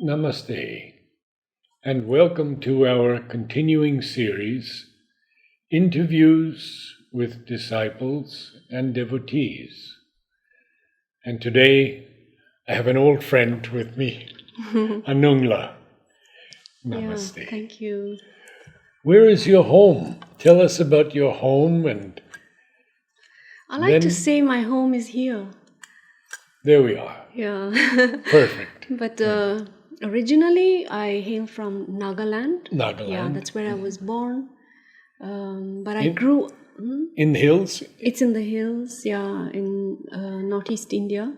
Namaste, and welcome to our continuing series, Interviews with Disciples and Devotees. And today I have an old friend with me, Anungla. Namaste. Yeah, thank you. Where is your home? Tell us about your home. And I like to say my home is here. There we are. Yeah. Perfect. But originally I hail from Nagaland. Nagaland. Yeah, that's where I was born. But I grew... In the hills? It's in the hills, yeah, in northeast India.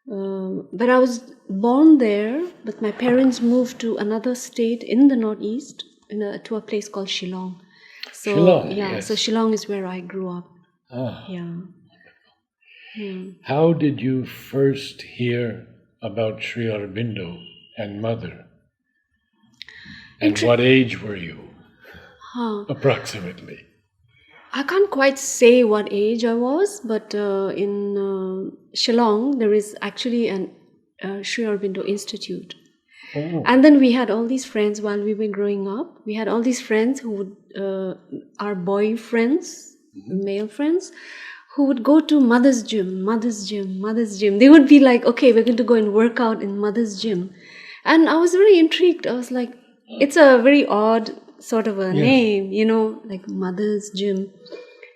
But I was born there, but my parents moved to another state in the northeast, to a place called Shillong. So, Shillong, yeah, yes. so Shillong is where I grew up. Ah. Yeah. How did you first hear about Sri Aurobindo and Mother? And what age were you? Approximately. I can't quite say what age I was, but in Shillong, there is actually an Sri Arunagiri Institute. Oh. And then we had all these friends while we were growing up. We had all these friends who would, our boy friends, male friends, who would go to Mother's gym. They would be like, okay, we're going to go and work out in Mother's gym. And I was very intrigued. I was like, it's a very odd sort of a name, like Mother's gym.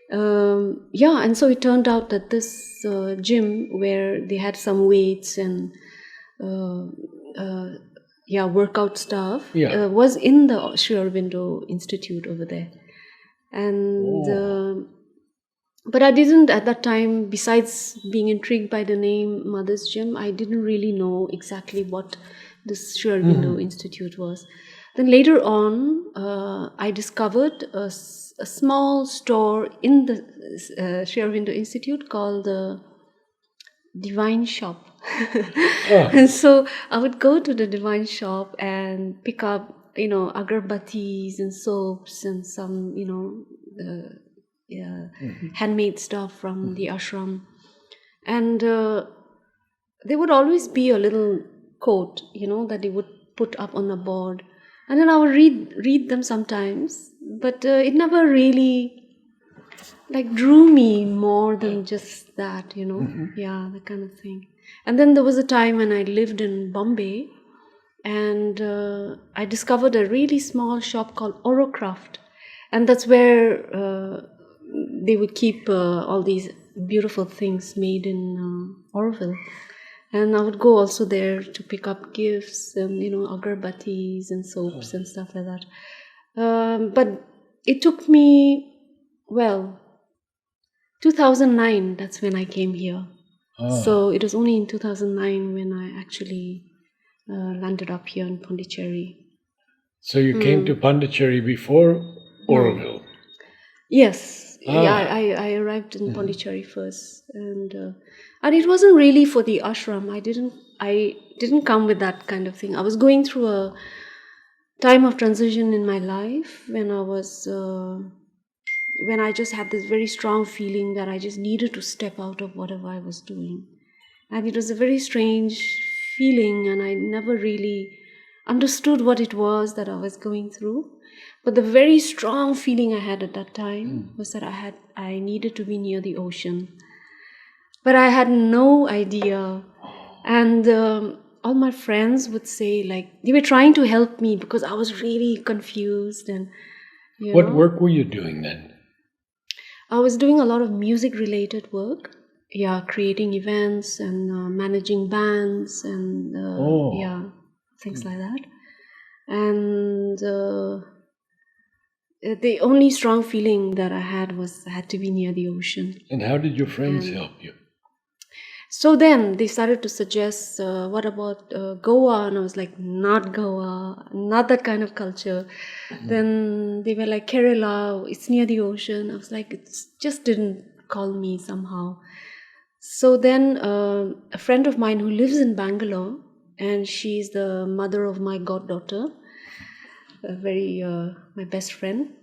And so it turned out that this gym where they had some weights and workout stuff was in the Sri Arunagiri Institute over there. And but I didn't at that time, besides being intrigued by the name Mother's Gym, I didn't really know exactly what this Sri Arunagiri Institute was. Then later on, I discovered a small store in the Sri Arunagiri Institute called the Divine Shop. And so I would go to the Divine Shop and pick up, agarbattis and soaps and some, handmade stuff from the ashram. And there would always be a little quote, that they would put up on a board. And then I would read them sometimes, but it never really drew me more than just that, that kind of thing. And then there was a time when I lived in Bombay, and I discovered a really small shop called Orocraft, and that's where they would keep all these beautiful things made in Oroville. And I would go also there to pick up gifts and, agarbattis and soaps and stuff like that. But it took me, 2009, that's when I came here. So it was only in 2009 when I actually landed up here in Pondicherry. So you came to Pondicherry before Oroville? Yes. Yeah, I arrived in Pondicherry first. And it wasn't really for the ashram. I didn't come with that kind of thing. I was going through a time of transition in my life when I just had this very strong feeling that I just needed to step out of whatever I was doing. And it was a very strange feeling, and I never really understood what it was that I was going through. But the very strong feeling I had at that time was that I needed to be near the ocean. But I had no idea. And all my friends would say, they were trying to help me because I was really confused. And What work were you doing then? I was doing a lot of music-related work. Yeah, creating events and managing bands and things like that. And the only strong feeling that I had was I had to be near the ocean. And how did your friends help you? So then they started to suggest, what about Goa? And I was like, not Goa, not that kind of culture. Then they were like, Kerala, it's near the ocean. I was like, it just didn't call me somehow. So then a friend of mine who lives in Bangalore, and she's the mother of my goddaughter, my best friend.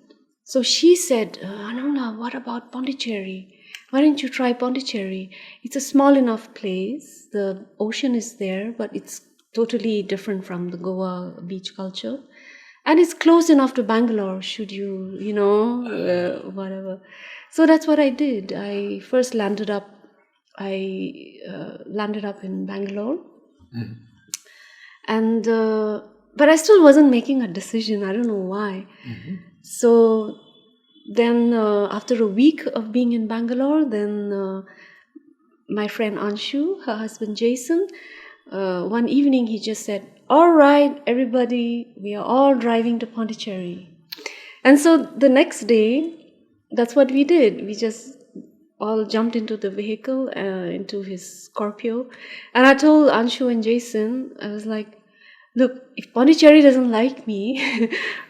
So she said, Anungla, what about Pondicherry? Why don't you try Pondicherry? It's a small enough place. The ocean is there, but it's totally different from the Goa beach culture. And it's close enough to Bangalore, should you, whatever. So that's what I did. I first landed up in Bangalore. And, but I still wasn't making a decision. I don't know why. So then after a week of being in Bangalore, then my friend Anshu, her husband Jason, one evening he just said, "All right, everybody, we are all driving to Pondicherry." And so the next day, that's what we did. We just all jumped into the vehicle, into his Scorpio. And I told Anshu and Jason, I was like, "Look, if Pondicherry doesn't like me,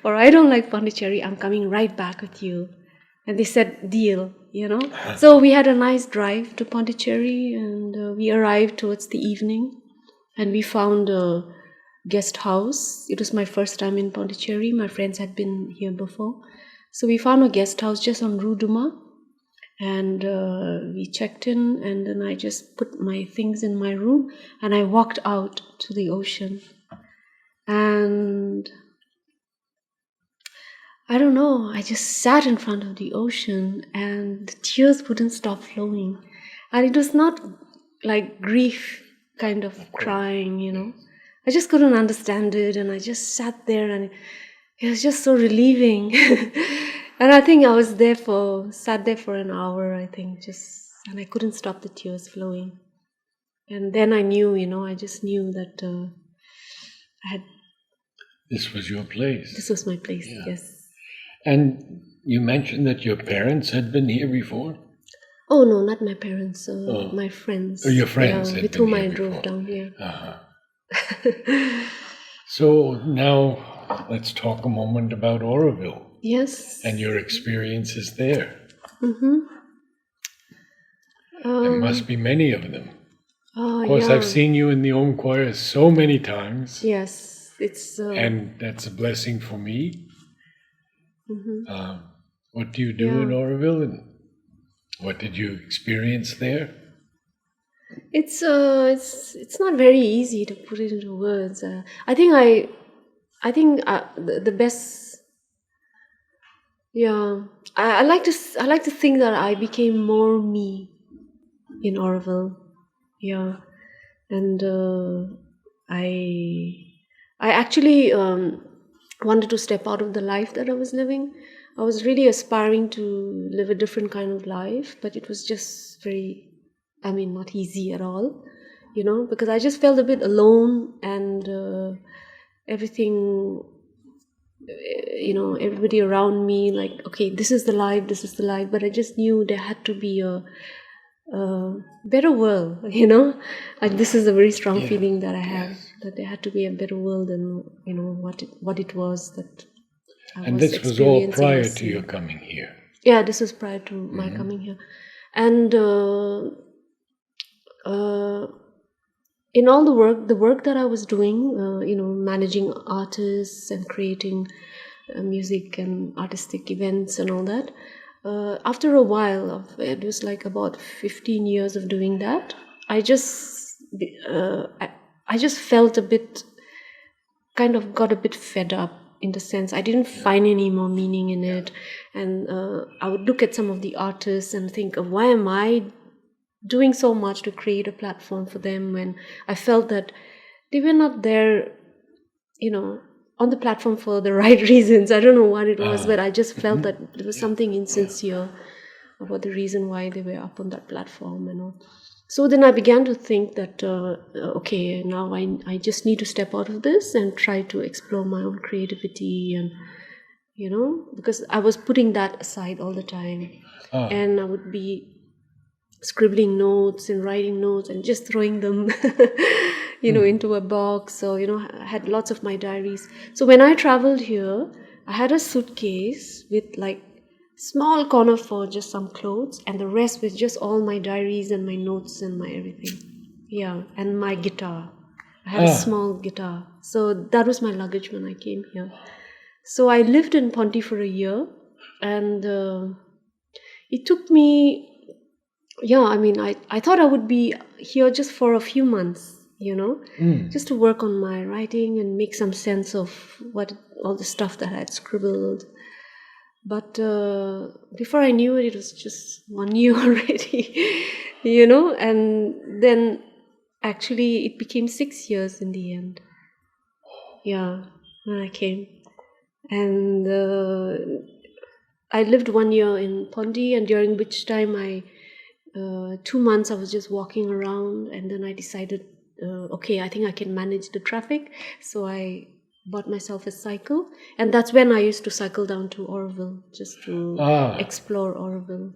or I don't like Pondicherry, I'm coming right back with you." And they said, "Deal," So we had a nice drive to Pondicherry, and we arrived towards the evening, and we found a guest house. It was my first time in Pondicherry. My friends had been here before. So we found a guest house just on Rue Duma, and we checked in, and then I just put my things in my room, and I walked out to the ocean. And I don't know, I just sat in front of the ocean and the tears wouldn't stop flowing. And it was not like grief kind of crying, I just couldn't understand it, and I just sat there, and it was just so relieving. And I think I sat there for an hour, I think, and I couldn't stop the tears flowing. And then I knew, I just knew that this was your place. This was my place, yes. And you mentioned that your parents had been here before? Oh, no, not my parents, my friends. Oh, your friends had with been whom here I before. drove down here. So now let's talk a moment about Oroville. Yes. And your experiences there. Mm-hmm. There must be many of them. Of course, I've seen you in the Om Choir so many times. Yes, it's... and that's a blessing for me. Mm-hmm. What do you do in Oroville, and what did you experience there? It's not very easy to put it into words. I think the best. Yeah, I like to think that I became more me in Oroville. Yeah, and I actually wanted to step out of the life that I was living. I was really aspiring to live a different kind of life, but it was just not easy at all, because I just felt a bit alone, and everything, everybody around me, like, okay, this is the life, but I just knew there had to be a better world, like, this is a very strong feeling that I have, that there had to be a better world than, what it was that I and was this was all prior experiencing. to your coming here? Yeah, this was prior to my coming here. And in all the work that I was doing, managing artists and creating music and artistic events and all that, after a while it was like about 15 years of doing that, I just felt a bit, kind of got a bit fed up, in the sense I didn't find any more meaning in it. And I would look at some of the artists and think of, why am I doing so much to create a platform for them, when I felt that they were not there, on the platform for the right reasons. I don't know what it was, but I just felt that there was something insincere about the reason why they were up on that platform and all. So then I began to think that, okay, now I just need to step out of this and try to explore my own creativity, and, because I was putting that aside all the time. And I would be scribbling notes and writing notes and just throwing them, into a box. So, I had lots of my diaries. So when I traveled here, I had a suitcase with like small corner for just some clothes, and the rest was just all my diaries and my notes and my everything. Yeah, and my guitar. I had a small guitar. So that was my luggage when I came here. So I lived in Ponti for a year, and it took me, I thought I would be here just for a few months, just to work on my writing and make some sense of all the stuff that I had scribbled. But before I knew it, it was just 1 year already, and then actually it became 6 years in the end. Yeah, when I came. And I lived 1 year in Pondi, and during which time 2 months I was just walking around, and then I decided, okay, I think I can manage the traffic. So I bought myself a cycle, and that's when I used to cycle down to Oroville just to explore Oroville.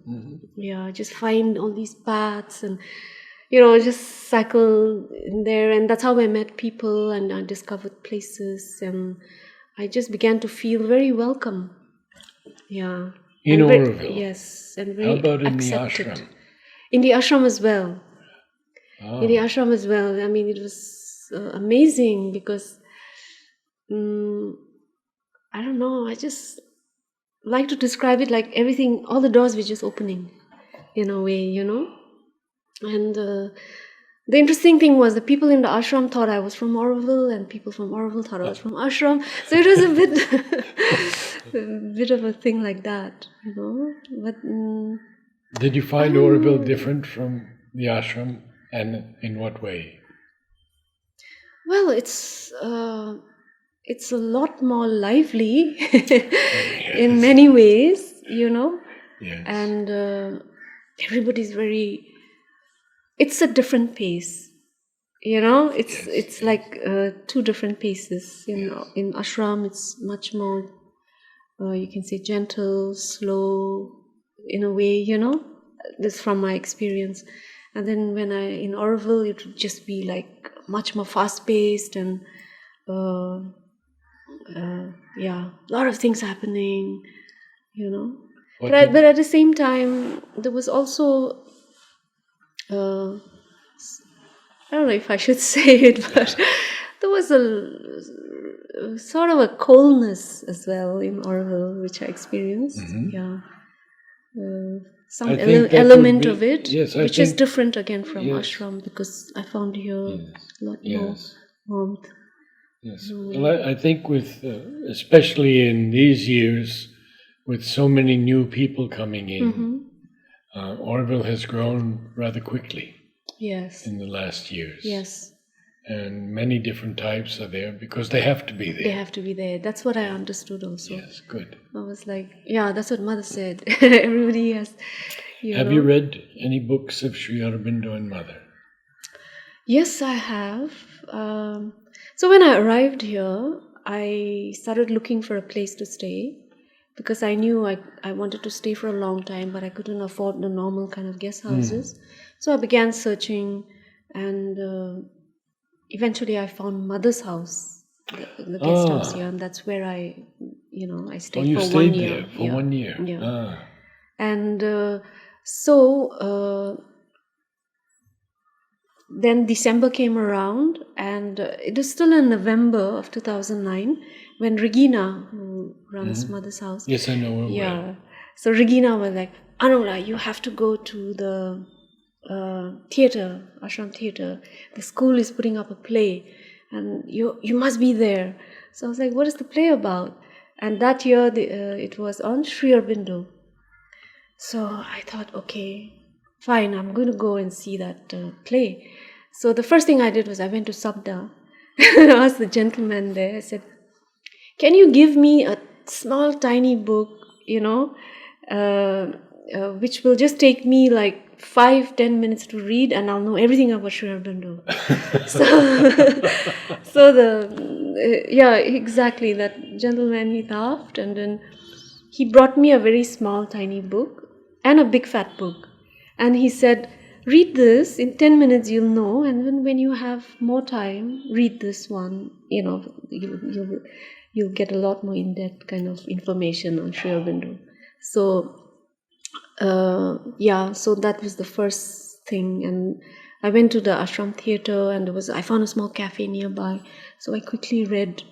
Yeah, just find all these paths and just cycle in there, and that's how I met people and I discovered places, and I just began to feel very welcome. Yeah. In Oroville? Yes, and How very about in accepted. the ashram? In the ashram as well. In the ashram as well. I mean, it was amazing because I don't know, I just like to describe it like everything, all the doors were just opening in a way, And the interesting thing was the people in the ashram thought I was from Oroville, and people from Oroville thought I was from ashram. So it was a bit of a thing like that, But did you find Oroville different from the ashram, and in what way? Well, it's a lot more lively in many ways, Yes. And everybody's it's a different pace, it's like two different paces. In ashram, it's much more, you can say, gentle, slow, in a way, this from my experience. And then when in Oroville, it would just be like much more fast-paced and a lot of things happening, But at the same time, there was also, I don't know if I should say it, but there was a sort of a coldness as well in Oroville, which I experienced. Yeah. Some element of it, which is different again from ashram, because I found here a lot more warmth. Yes. Well, I think with, especially in these years, with so many new people coming in, Oroville has grown rather quickly. Yes. In the last years. Yes. And many different types are there because they have to be there. They have to be there. That's what I understood also. Yes, good. I was like, yeah, that's what Mother said. Everybody has, Have you read any books of Sri Arunagiri and Mother? Yes, I have. So when I arrived here, I started looking for a place to stay because I knew I wanted to stay for a long time, but I couldn't afford the normal kind of guest houses. So I began searching, and eventually I found Mother's house, the guest house here, and that's where I stayed for 1 year. There for 1 year. Yeah. And so then December came around, and it was still in November of 2009 when Regina, who runs Mother's house. Yes, I know her well. So Regina was like, Anungla, you have to go to the theatre, ashram theatre. The school is putting up a play, and you must be there. So I was like, what is the play about? And that year it was on Sri Arunagiri. So I thought, okay, fine, I'm going to go and see that play. So the first thing I did was I went to Sabda and I asked the gentleman there, I said, can you give me a small tiny book, which will just take me like 5-10 minutes to read, and I'll know everything about Sri Aurobindo. Exactly, that gentleman, he laughed, and then he brought me a very small tiny book and a big fat book, and he said, read this, in 10 minutes you'll know, and when you have more time, read this one, you'll get a lot more in-depth kind of information on Sri Aurobindo. So so that was the first thing, and I went to the ashram theatre, and I found a small cafe nearby, so I quickly read,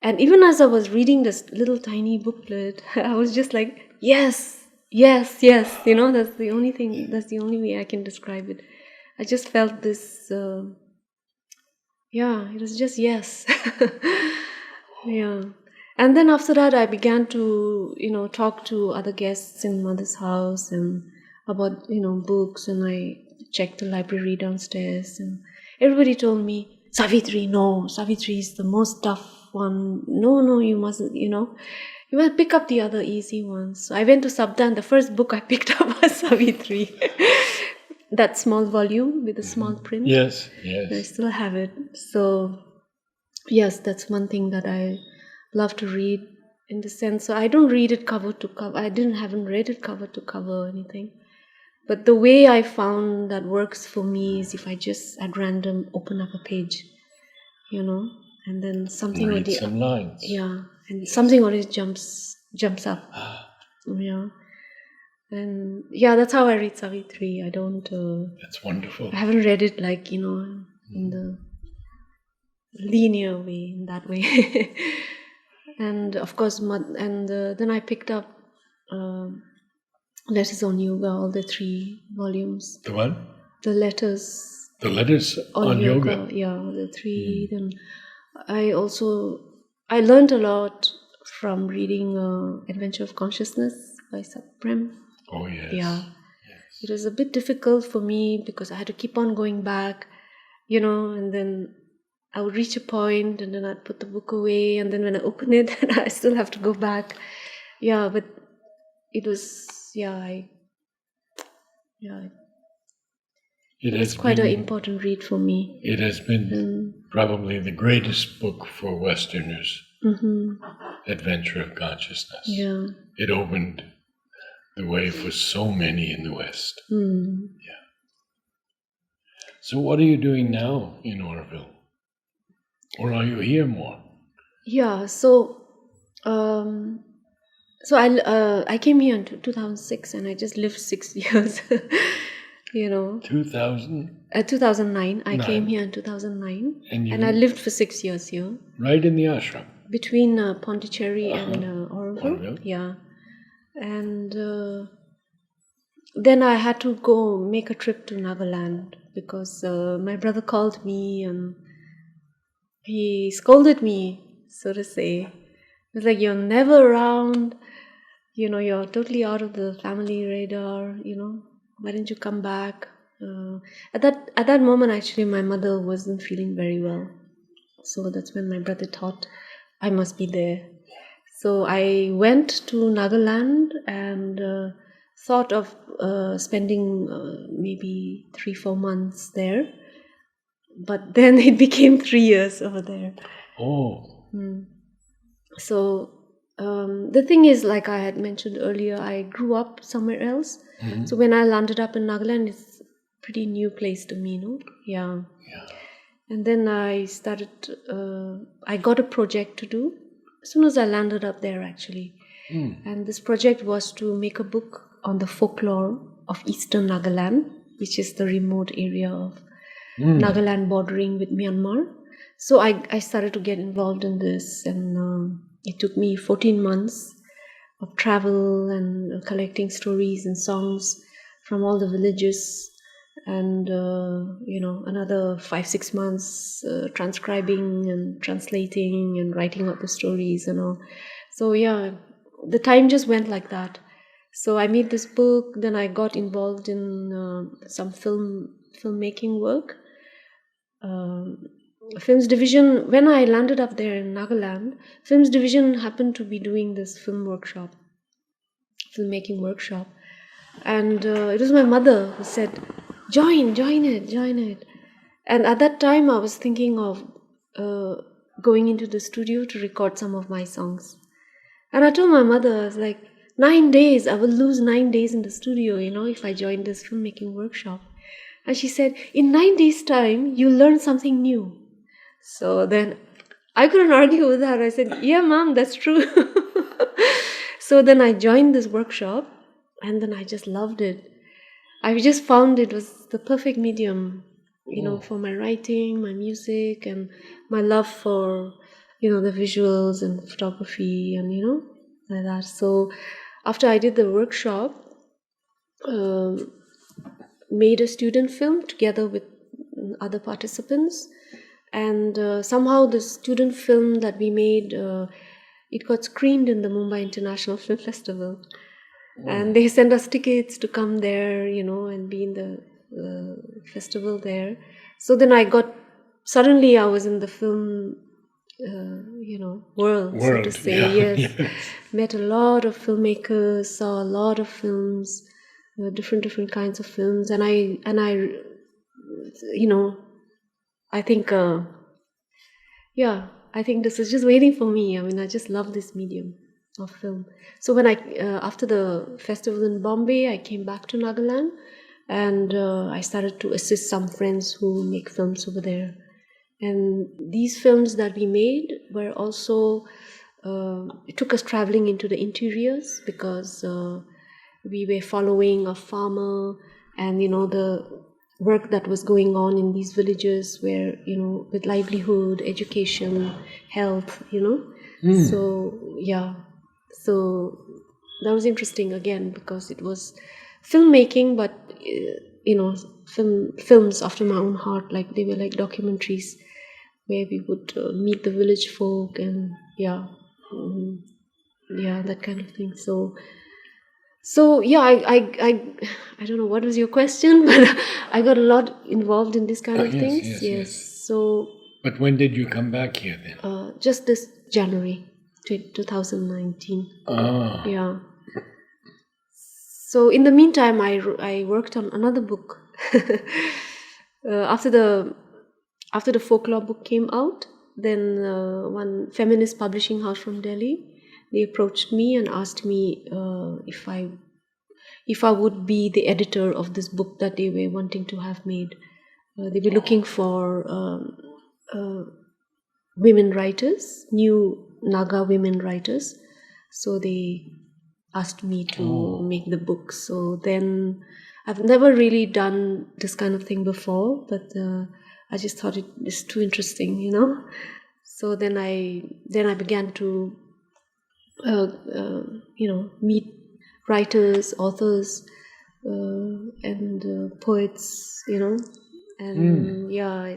and even as I was reading this little tiny booklet, I was just like, yes, that's the only way I can describe it. I just felt this Yeah, it was just yes. Yeah. And then after that, I began to, talk to other guests in mother's house and about, books. And I checked the library downstairs. And everybody told me, Savitri, no, Savitri is the most tough one. No, no, you mustn't, you must pick up the other easy ones. So I went to Sabda, and the first book I picked up was Savitri. That small volume with a small print. Yes, I yes. still have it. So, yes, that's one thing that I love to read in the sense. So I don't read it cover to cover. Haven't read it cover to cover or anything. But the way I found that works for me is if I just at random open up a page, and then something Read some lines. Yeah, and something always jumps up. Yeah. And yeah, that's how I read Savitri. I don't. That's wonderful. I haven't read it like in the linear way, in that way. And of course, then I picked up Letters on Yoga, all the 3 volumes. The what? The letters. The letters on yoga. Yeah, the 3. Then I learned a lot from reading Adventure of Consciousness by Satprem. Oh, yes. Yeah. It was a bit difficult for me because I had to keep on going back, and then I would reach a point and then I'd put the book away, and then when I open it, I still have to go back. Yeah, but it was, it's quite an important read for me. It has been probably the greatest book for Westerners. Adventure of Consciousness. Yeah. It opened the way for so many in the West. Yeah. So what are you doing now in Oroville? Or are you here more? Yeah, so I came here in 2006 and I just lived 6 years. 2009. I came here in 2009 and I lived for 6 years here. Right in the ashram? Between Pondicherry and Oroville. Yeah. And then I had to go make a trip to Nagaland because my brother called me and he scolded me, so to say. It was like, you're never around, you're totally out of the family radar, why didn't you come back? At that moment, actually, my mother wasn't feeling very well. So that's when my brother thought I must be there. So I went to Nagaland and thought of spending maybe 3-4 months there. But then it became 3 years over there. Oh. So the thing is, like I had mentioned earlier, I grew up somewhere else. So when I landed up in Nagaland, it's a pretty new place to me, Yeah. And then I started, I got a project to do as soon as I landed up there, actually. And this project was to make a book on the folklore of Eastern Nagaland, which is the remote area of Nagaland bordering with Myanmar. So I started to get involved in this, and it took me 14 months of travel and collecting stories and songs from all the villages, and another 5-6 months transcribing and translating and writing out the stories and all. So yeah, the time just went like that. So I made this book, then I got involved in some filmmaking work. Films division, when I landed up there in Nagaland, Films division happened to be doing this filmmaking workshop. And it was my mother who said, join it. And at that time, I was thinking of going into the studio to record some of my songs. And I told my mother, I was like, 9 days, I will lose 9 days in the studio, if I join this filmmaking workshop. And she said, in 9 days' time, you'll learn something new. So then I couldn't argue with her. I said, yeah, Mom, that's true. So then I joined this workshop, and then I just loved it. I just found it was the perfect medium, for my writing, my music, and my love for, the visuals and photography and, like that. So after I did the workshop, made a student film together with other participants, And somehow the student film that we made, it got screened in the Mumbai International Film Festival. And they sent us tickets to come there, and be in the festival there. So then suddenly I was in the film, world, so to say. Yeah. Yes. Met a lot of filmmakers, saw a lot of films, different kinds of films. And I think, I think this is just waiting for me. I mean, I just love this medium of film. So when after the festival in Bombay, I came back to Nagaland, and I started to assist some friends who make films over there. And these films that we made were also, it took us traveling into the interiors, because we were following a farmer, and the work that was going on in these villages where, with livelihood, education, health, So, so that was interesting again, because it was filmmaking, but, films after my own heart. Like, they were like documentaries where we would meet the village folk, and that kind of thing. So I don't know what was your question, but I got a lot involved in this kind of things. Yes. So. But when did you come back here then? Just this January 2019. Ah. Yeah. So in the meantime, I worked on another book. After the folklore book came out, then one feminist publishing house from Delhi, they approached me and asked me if I would be the editor of this book that they were wanting to have made. They were looking for women writers, new Naga women writers. So they asked me to make the book. So then, I've never really done this kind of thing before, but I just thought it is too interesting, So then I began to meet writers, authors, and poets, and I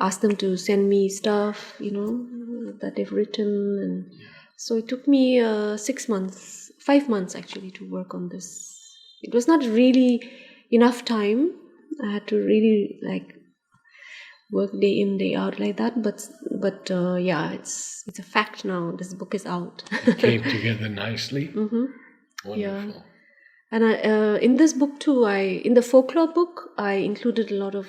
asked them to send me stuff, that they've written. And so it took me 5 months actually, to work on this. It was not really enough time. I had to really work day in, day out like that. But it's a fact now. This book is out. It came together nicely. Mm-hmm. Wonderful. Yeah. And in this book too, in the folklore book, I included a lot of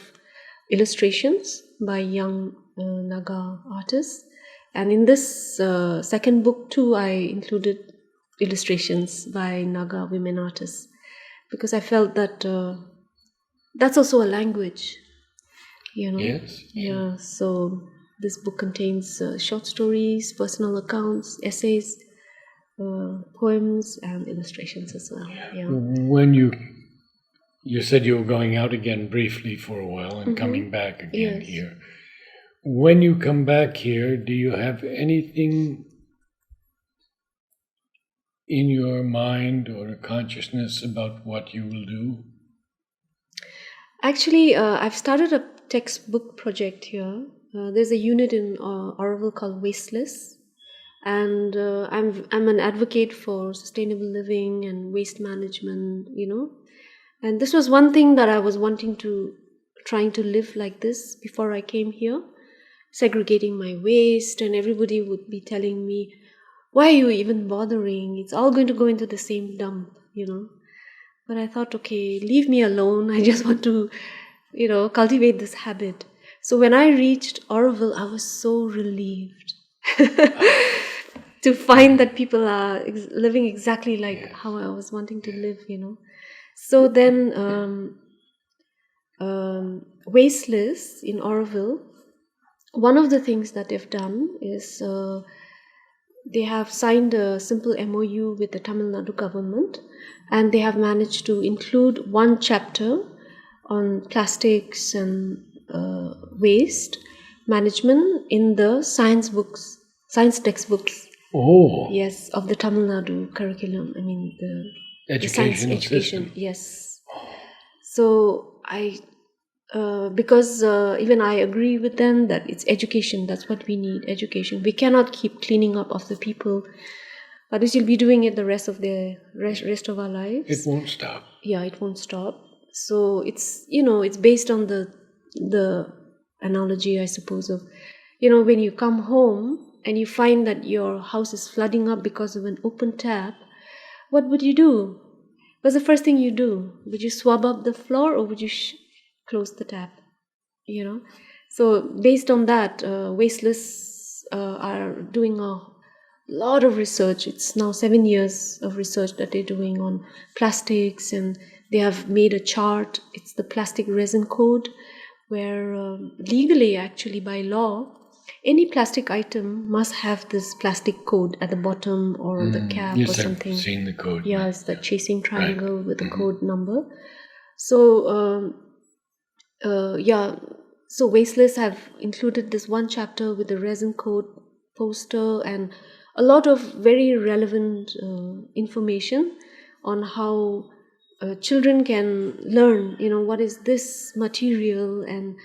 illustrations by young Naga artists. And in this second book too, I included illustrations by Naga women artists, because I felt that that's also a language, Yes. Yeah. So this book contains short stories, personal accounts, essays, poems, and illustrations as well. Yeah. When you said you were going out again briefly for a while and coming back again here. When you come back here, do you have anything in your mind or consciousness about what you will do? Actually, I've started a textbook project here. There's a unit in Oroville called Wasteless, and I'm an advocate for sustainable living and waste management. And this was one thing that I was trying to live like this before I came here, segregating my waste, and everybody would be telling me, why are you even bothering? It's all going to go into the same dump, But I thought, okay, leave me alone. I just want to, cultivate this habit. So when I reached Aurobindo, I was so relieved to find that people are living exactly like how I was wanting to live, So then, Wasteless in Auroville, one of the things that they've done is they have signed a simple MOU with the Tamil Nadu government, and they have managed to include one chapter on plastics and waste management in the science textbooks. Oh. Yes, of the Tamil Nadu curriculum. I mean, the science education. Yes. So I because even I agree with them that it's education. That's what we need, education. We cannot keep cleaning up after people. But we will be doing it the rest of our lives. It won't stop. Yeah, it won't stop. So it's it's based on the analogy, I suppose, of when you come home and you find that your house is flooding up because of an open tap. What would you do? What's the first thing you do? Would you swab up the floor or would you close the tap? So based on that, Wasteless are doing a lot of research. It's now 7 years of research that they're doing on plastics, and they have made a chart. It's the plastic resin code, where legally, actually by law, any plastic item must have this plastic code at the bottom or the cap yes, or something. I've seen the code. Yeah, it's the chasing triangle with the code number. So so Wasteless have included this one chapter with the resin code poster and a lot of very relevant information on how children can learn, what is this material and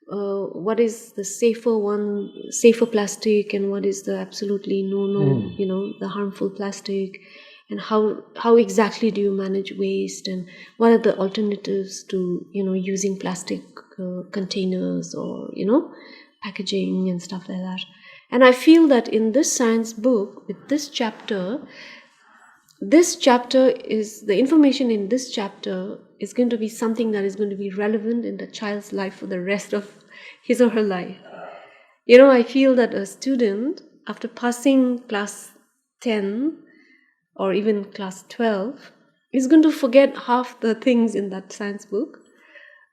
what is the safer plastic, and what is the absolutely no, the harmful plastic, and how exactly do you manage waste, and what are the alternatives to using plastic containers or packaging and stuff like that. And I feel that in this science book, with this chapter is the information in this chapter is going to be something that is going to be relevant in the child's life for the rest of his or her life. I feel that a student, after passing class 10 or even class 12, is going to forget half the things in that science book.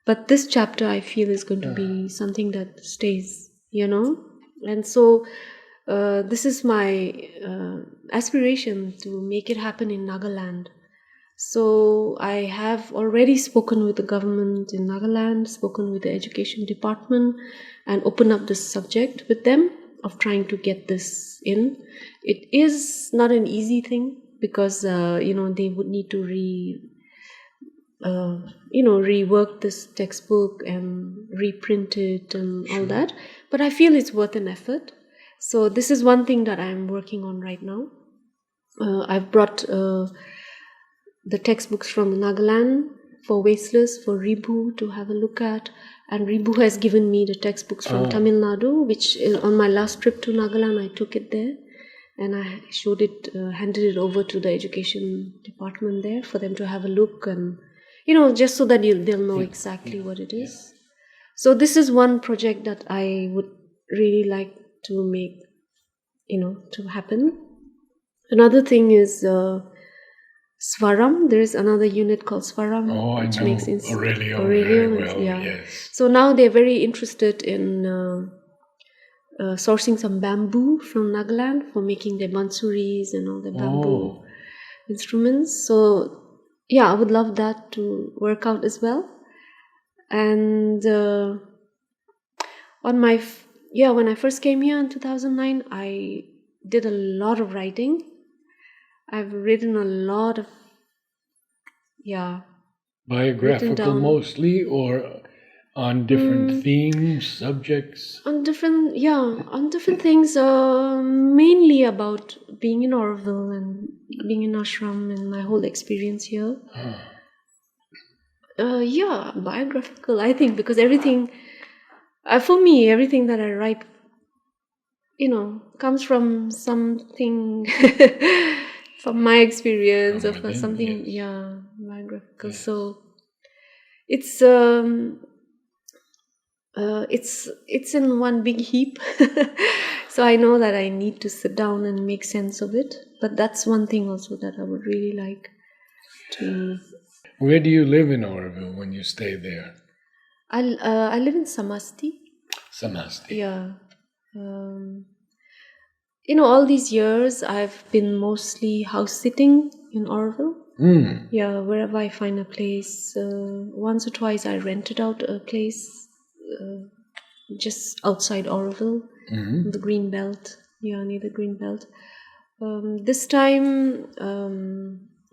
But this chapter, I feel, is going to be something that stays, And so this is my aspiration to make it happen in Nagaland. So I have already spoken with the government in Nagaland, spoken with the education department, and opened up this subject with them of trying to get this in. It is not an easy thing because, they would need to rework this textbook and reprint it and all that. But I feel it's worth an effort. So this is one thing that I'm working on right now. I've brought the textbooks from Nagaland for Wasteless, for Ribu to have a look at. And Ribu has given me the textbooks from Tamil Nadu, which on my last trip to Nagaland, I took it there. And I showed it, handed it over to the education department there for them to have a look and, just so that they'll know exactly what it is. So this is one project that I would really like to make, to happen. Another thing is Swaram. There is another unit called Swaram, which makes Aurelio very well. Yeah. Yes. So now they're very interested in sourcing some bamboo from Nagaland for making their bansuris and all the bamboo instruments. So yeah, I would love that to work out as well. And when I first came here in 2009, I did a lot of writing. I've written a lot of biographical mostly, or on different themes, subjects? On different things, mainly about being in Oroville and being in ashram and my whole experience here. Biographical, I think, because everything, for me, everything that I write, comes from something, from my experience or from something, biographical. Yes. So it's in one big heap. So I know that I need to sit down and make sense of it. But that's one thing also that I would really like to. Where do you live in Oroville when you stay there? I live in Samadhi. Samadhi. Yeah. All these years I've been mostly house sitting in Oroville. Yeah, wherever I find a place. Once or twice I rented out a place just outside Aurobindo, the green belt. Yeah, near the green belt. This time,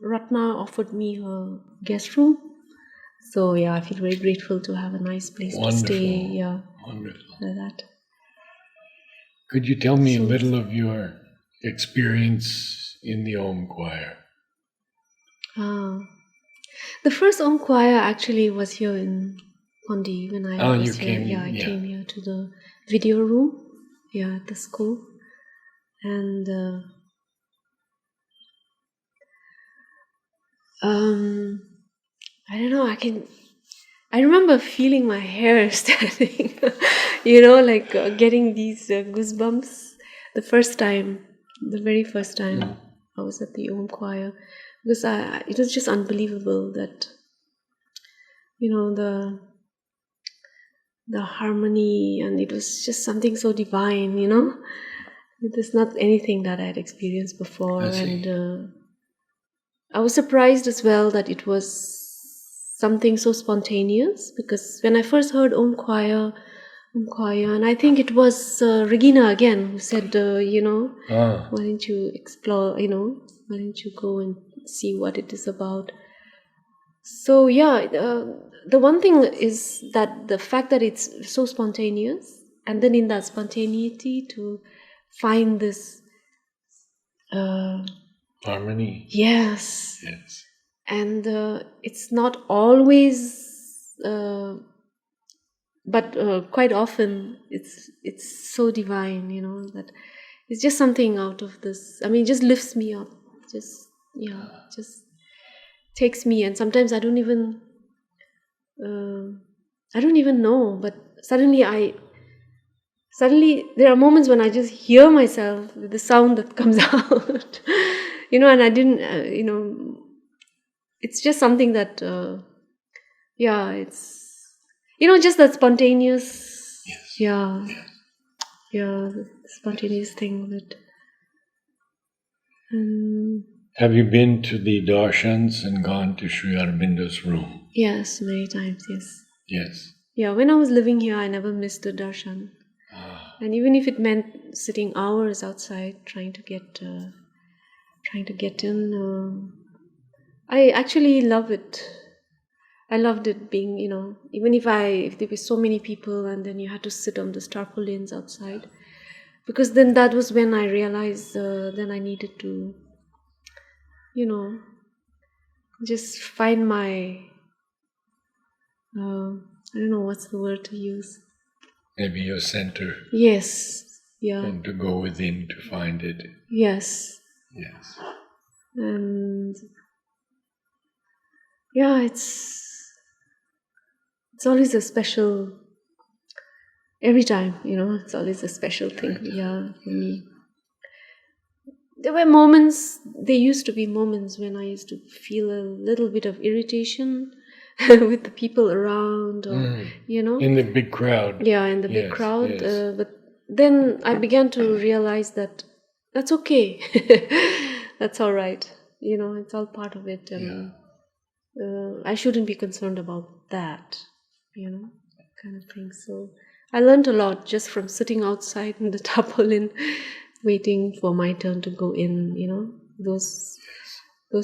Ratna offered me her guest room, So yeah, I feel very grateful to have a nice place to stay. Yeah, Wonderful. like that. Could you tell me a little of your experience in the Om choir? The first Om choir actually was here in Pondi when I was here. I came here to the video room, at the school, and I don't know. I remember feeling my hair standing, like getting these goosebumps the very first time I was at the Om choir, because it was just unbelievable that, the harmony, and it was just something so divine, It is not anything that I had experienced before, and I was surprised as well that it was something so spontaneous, because when I first heard Om choir, and I think it was Regina again who said, why don't you explore, why don't you go and see what it is about. So the one thing is that the fact that it's so spontaneous, and then in that spontaneity to find this harmony. Yes. And it's not always, but quite often it's so divine, that it's just something out of this. I mean, it just lifts me up, just takes me, and sometimes I don't even know, but suddenly there are moments when I just hear myself with the sound that comes out, and I didn't, it's just something that, it's, just that spontaneous, the spontaneous thing of it. Have you been to the Darshans and gone to Sri Aurobindo's room? Yes, many times, yes. Yes. Yeah, when I was living here, I never missed a darshan. And even if it meant sitting hours outside trying to get in, I actually love it. I loved it being, even if there were so many people and then you had to sit on the tarpaulins outside, because then that was when I realized then I needed to, just find my, I don't know what's the word to use. Maybe your center. Yes. Yeah. And to go within to find it. Yes. Yes. And it's always a special, every time, it's always a special thing, for me. There used to be moments when I used to feel a little bit of irritation with the people around, or, in the big crowd. Yeah, in the big crowd. But then I began to realize that that's okay. That's all right. It's all part of it. And I shouldn't be concerned about that, kind of thing. So I learned a lot just from sitting outside in the tarpaulin, waiting for my turn to go in, those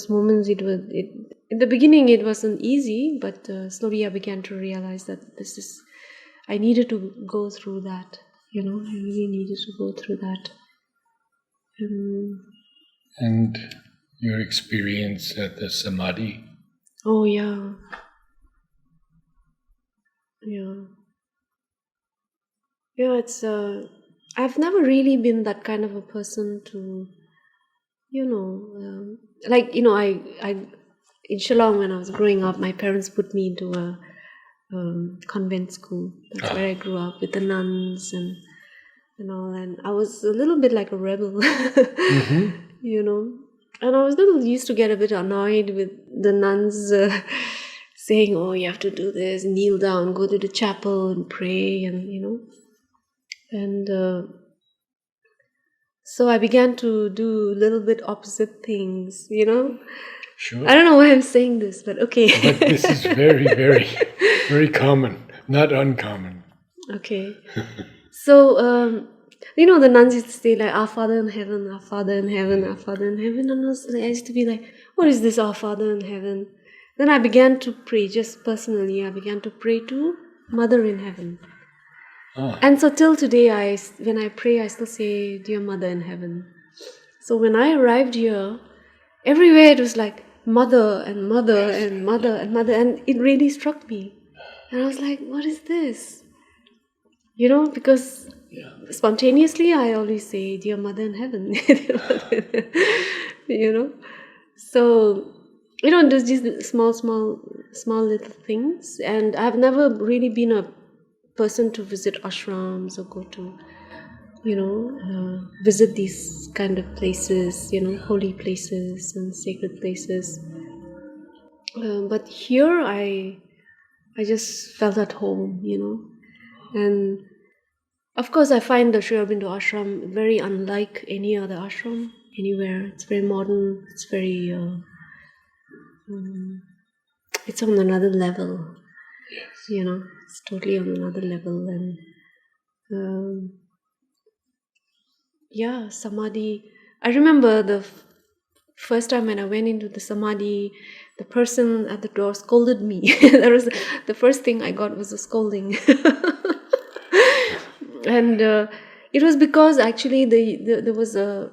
moments. In the beginning it wasn't easy, but slowly I began to realize that I needed to go through that, I really needed to go through that. And your experience at the Samadhi? Oh, yeah. It's I've never really been that kind of a person to, I in Shillong, when I was growing up, my parents put me into a convent school. That's where I grew up with the nuns and all, and I was a little bit like a rebel, and I was used to get a bit annoyed with the nuns saying, "Oh, you have to do this, kneel down, go to the chapel and pray," and and so I began to do a little bit opposite things, Sure. I don't know why I'm saying this, but okay. But this is very, very, very common, not uncommon. Okay. So, the nuns used to say like, "Our Father in heaven, our Father in heaven, our Father in heaven," and I used to be like, "What is this, our Father in heaven?" Then I began to pray, just personally, I began to pray to Mother in Heaven. And so till today, when I pray, I still say, Dear Mother in Heaven. So when I arrived here, everywhere it was like Mother and Mother and Mother and Mother, and it really struck me. And I was like, what is this? Because spontaneously I always say, Dear Mother in Heaven. So, there's these small little things. And I've never really been a person to visit ashrams or go to, visit these kind of places, holy places and sacred places. But here I just felt at home, And of course, I find the Sri Aurobindo ashram very unlike any other ashram anywhere. It's very modern. It's very, it's on another level. Yes. It's totally on another level. And Samadhi. I remember the first time when I went into the Samadhi, the person at the door scolded me. That was the first thing I got was a scolding. And it was because actually there was a,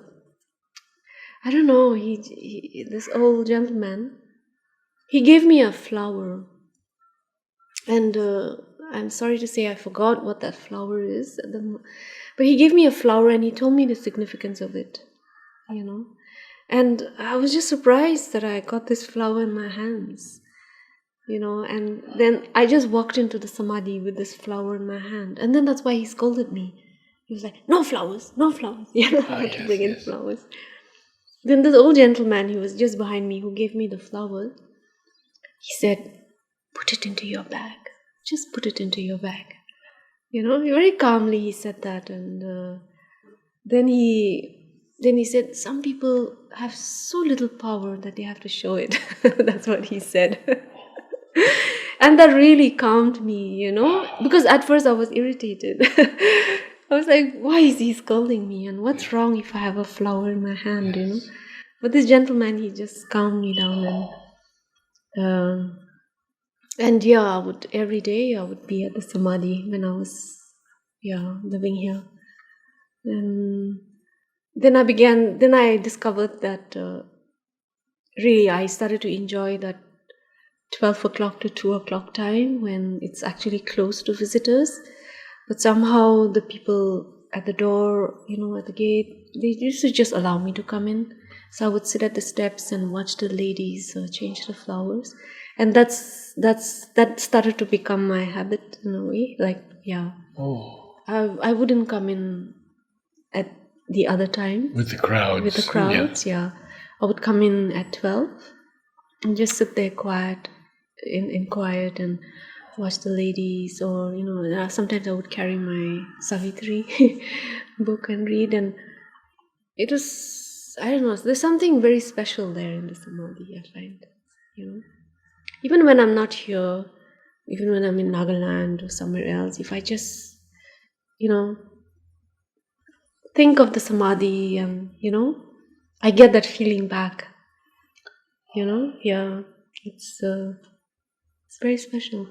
I don't know, this old gentleman, he gave me a flower. And I'm sorry to say I forgot what that flower is. But he gave me a flower and he told me the significance of it, And I was just surprised that I got this flower in my hands, And then I just walked into the Samadhi with this flower in my hand. And then that's why he scolded me. He was like, no flowers. I had to bring in flowers. Then this old gentleman, he was just behind me, who gave me the flower. He said, put it into your bag. Just put it into your bag. Very calmly he said that. And then he said, some people have so little power that they have to show it. That's what he said. And that really calmed me, because at first I was irritated. I was like, why is he scolding me? And what's wrong if I have a flower in my hand, But this gentleman, he just calmed me down. And every day I would be at the Samadhi when I was, living here. And then I discovered that really I started to enjoy that 12 o'clock to 2 o'clock time when it's actually closed to visitors. But somehow the people at the door, at the gate, they used to just allow me to come in. So I would sit at the steps and watch the ladies change the flowers. And that started to become my habit in a way. I wouldn't come in at the other time. With the crowds. Yeah. I would come in at 12 and just sit there quiet, in quiet, and watch the ladies. Or, sometimes I would carry my Savitri book and read. And it was, I don't know, there's something very special there in the Samadhi, I find, Even when I'm not here, even when I'm in Nagaland or somewhere else, if I just, think of the Samadhi and, I get that feeling back, it's very special.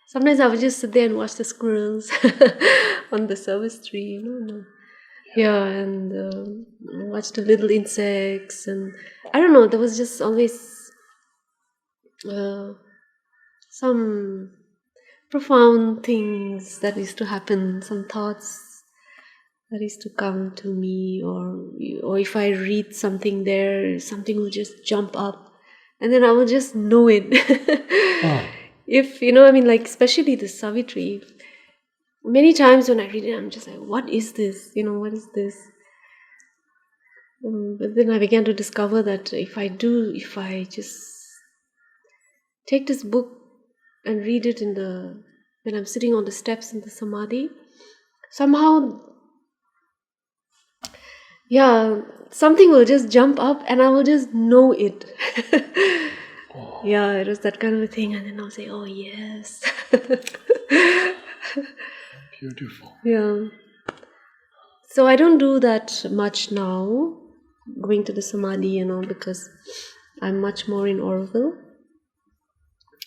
Sometimes I would just sit there and watch the squirrels on the service tree, and watch the little insects. And I don't know, there was just always some profound things that used to happen, some thoughts that used to come to me, or if I read something there, something will just jump up, and then I will just know it. If especially the Savitri, many times when I read it, I'm just like, what is this? What is this? But then I began to discover that if I just take this book and read it when I'm sitting on the steps in the Samadhi, somehow, something will just jump up and I will just know it. It was that kind of a thing. And then I'll say, oh yes. Beautiful. Yeah. So I don't do that much now, going to the Samadhi, because I'm much more in Oroville.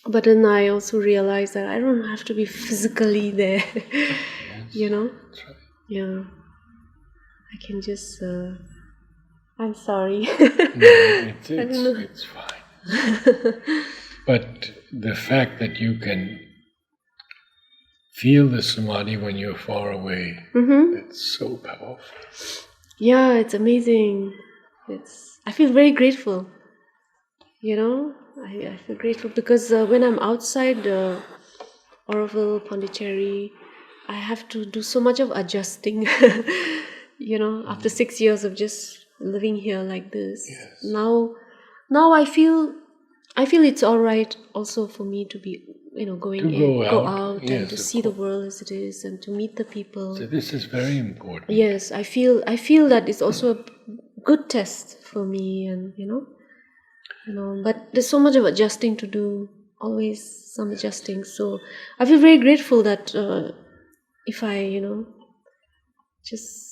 But then I also realized that I don't have to be physically there, Yes, that's right. Yeah. I can just, I'm sorry. No, I don't know. it's fine. But the fact that you can feel the samadhi when you're far away, it's so powerful. Yeah, it's amazing. I feel very grateful. I feel grateful because when I'm outside Oroville, Pondicherry, I have to do so much of adjusting. After 6 years of just living here like this, Yes. now I feel it's all right also for me to be go out Yes, and to see the world as it is and to meet the people. So this is very important. Yes, I feel that it's also a good test for me, and but there's so much of adjusting to do, always some adjusting. So I feel very grateful that if I just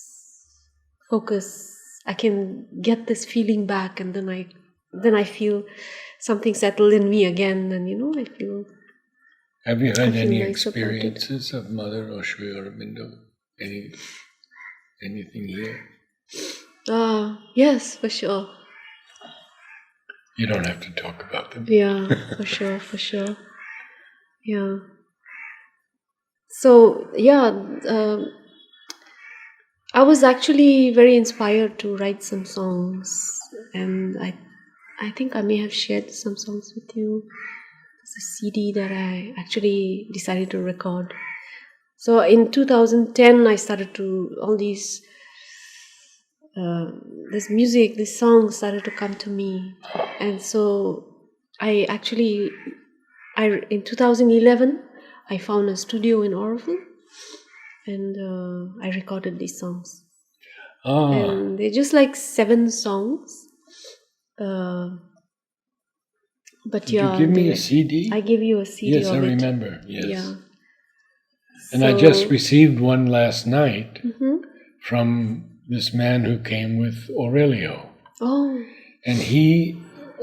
focus, I can get this feeling back, and then I feel something settle in me again, and I feel. Have you had any nice experiences of Mother or Sri Aurobindo? Anything here? Yes, for sure. You don't have to talk about them. Yeah, for sure. Yeah. So I was actually very inspired to write some songs, and I think I may have shared some songs with you. It's a CD that I actually decided to record. So in 2010, I started to all these this music, this song started to come to me, and so I actually in 2011 I found a studio in Oroville, and I recorded these songs. And they're just like 7 songs. But Did you give me a CD? I gave you a CD. Yes, I remember. Yes. Yeah. And I just received one last night from this man who came with Aurelio. Oh. And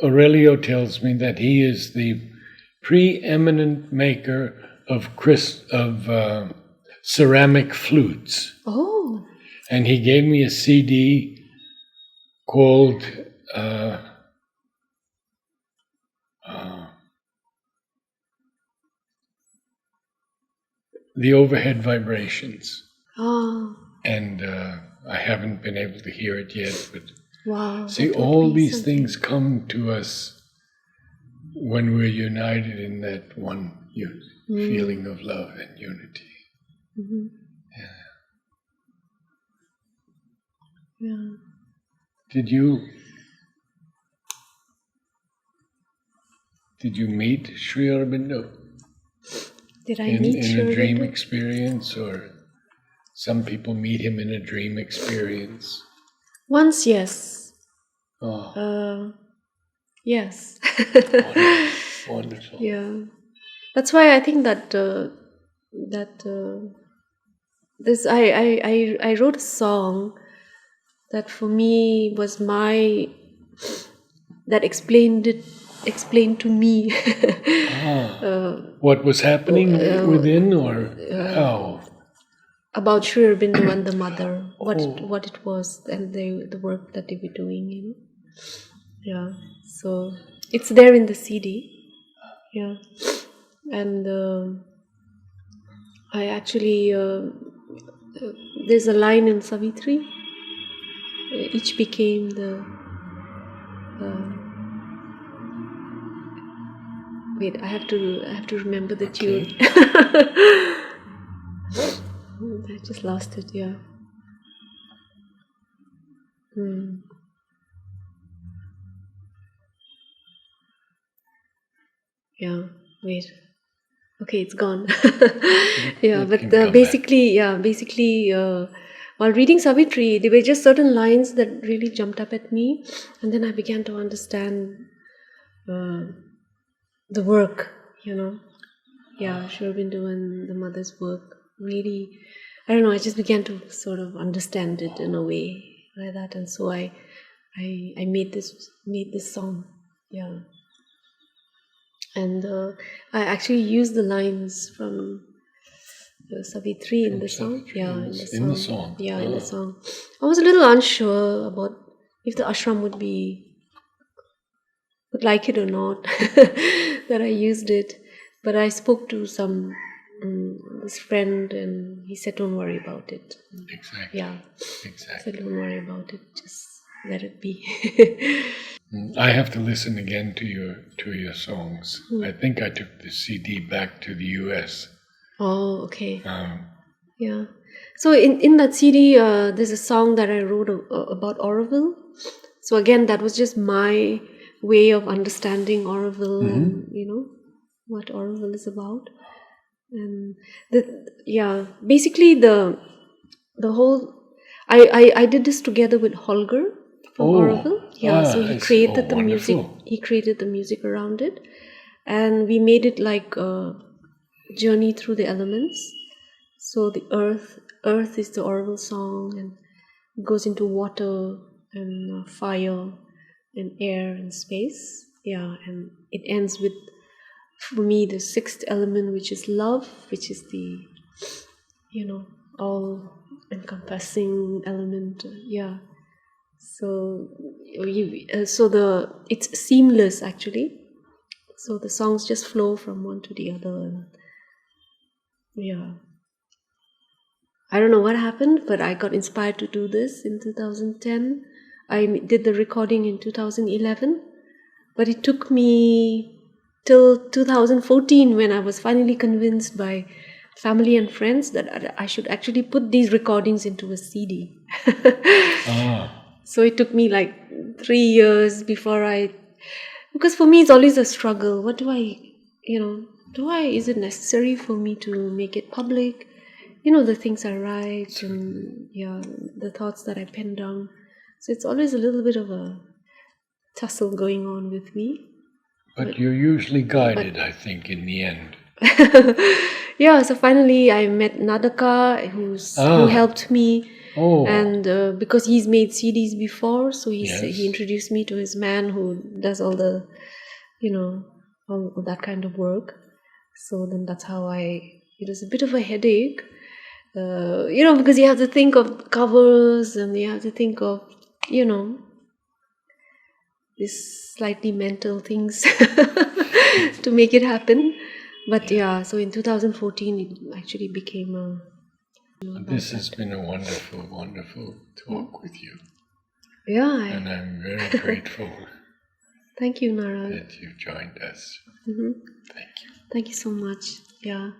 Aurelio tells me that he is the preeminent maker of ceramic flutes. Oh. And he gave me a CD called The Overhead Vibrations. Oh. And I haven't been able to hear it yet, but wow, see, all these things come to us when we're united in that one feeling of love and unity. Mm-hmm. Yeah. Did you meet Sri Aurobindo? Did I meet Sri Aurobindo? In a dream experience, or some people meet him in a dream experience? Once, yes. Oh. Yes. Wonderful. Yeah. That's why I think that this I wrote a song that for me was that explained to me what was happening within, or how? About Sri Arunagiri and the Mother, what it was, and the work that they were doing, Yeah, so it's there in the CD. Yeah, and I actually there's a line in Savitri. Each became the. Wait, I have to remember the tune. I just lost it. Yeah. Yeah. Wait. Okay, it's gone. Yeah, but basically, while reading Savitri, there were just certain lines that really jumped up at me, and then I began to understand the work, Yeah, Sri Aurobindo and the Mother's work. Really, I don't know. I just began to sort of understand it in a way like that, and so I made this song. Yeah. And I actually used the lines from Savitri in the song. Savitri Yeah, in the song. Yeah, in the song. I was a little unsure about if the ashram would like it or not that I used it. But I spoke to this friend, and he said, "Don't worry about it." Exactly. Yeah. Exactly. He said, "Don't worry about it. Just let it be." I have to listen again to your songs. I think I took the CD back to the US. Oh, okay. Yeah. So in that CD, there's a song that I wrote about Oroville. So again, that was just my way of understanding Oroville and what Oroville is about. And basically the whole I did this together with Holger from Oroville. Yeah, so he created the music. He created the music around it, and we made it like a journey through the elements. So the earth is the Oroville song, and it goes into water and fire and air and space. Yeah, and it ends with, for me, the sixth element, which is love, which is the all encompassing element. Yeah. So it's seamless actually. So the songs just flow from one to the other. And yeah. I don't know what happened, but I got inspired to do this in 2010. I did the recording in 2011, but it took me till 2014 when I was finally convinced by family and friends that I should actually put these recordings into a CD. So it took me like 3 years before because for me it's always a struggle. What do is it necessary for me to make it public? The things I write and the thoughts that I pen down. So it's always a little bit of a tussle going on with me. But you're usually guided, I think, in the end. Yeah, so finally I met Nadaka, who helped me. Oh. And because he's made CDs before, so he introduced me to his man who does all the, all that kind of work. So then that's how it was a bit of a headache. Because you have to think of covers and you have to think of, these slightly mental things to make it happen. But so in 2014, it actually became This has been a wonderful, wonderful talk with you. Yeah. And I'm very grateful. Thank you, Nara. That you've joined us. Mm-hmm. Thank you. Thank you so much. Yeah.